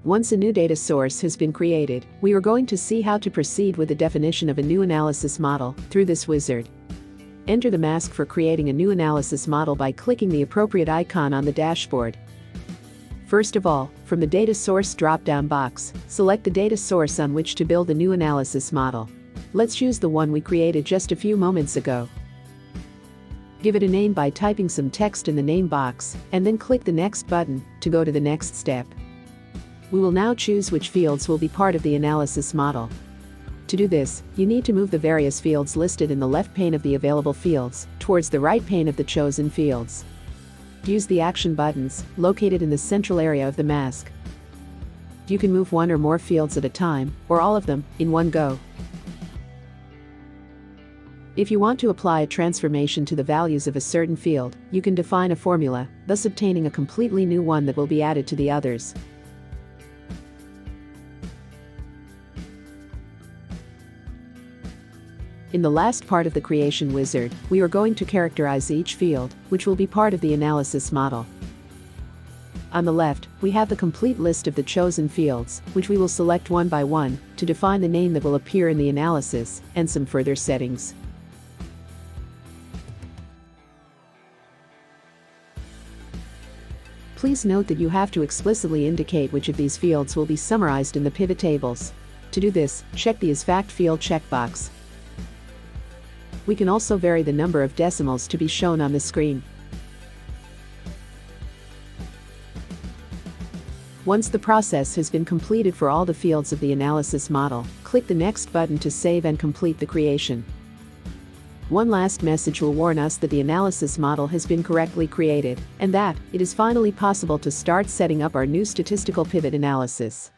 Once a new data source has been created, we are going to see how to proceed with the definition of a new analysis model through this wizard. Enter the mask for creating a new analysis model by clicking the appropriate icon on the dashboard. First of all, from the Data Source drop-down box, select the data source on which to build the new analysis model. Let's choose the one we created just a few moments ago. Give it a name by typing some text in the name box, and then click the Next button to go to the next step. We will now choose which fields will be part of the analysis model. To do this, you need to move the various fields listed in the left pane of the available fields towards the right pane of the chosen fields. Use the action buttons located in the central area of the mask. You can move one or more fields at a time, or all of them, in one go. If you want to apply a transformation to the values of a certain field, you can define a formula, thus obtaining a completely new one that will be added to the others. In the last part of the creation wizard, we are going to characterize each field, which will be part of the analysis model. On the left, we have the complete list of the chosen fields, which we will select one by one to define the name that will appear in the analysis, and some further settings. Please note that you have to explicitly indicate which of these fields will be summarized in the pivot tables. To do this, check the IsFact field checkbox. We can also vary the number of decimals to be shown on the screen. Once the process has been completed for all the fields of the analysis model, click the Next button to save and complete the creation. One last message will warn us that the analysis model has been correctly created, and that it is finally possible to start setting up our new statistical pivot analysis.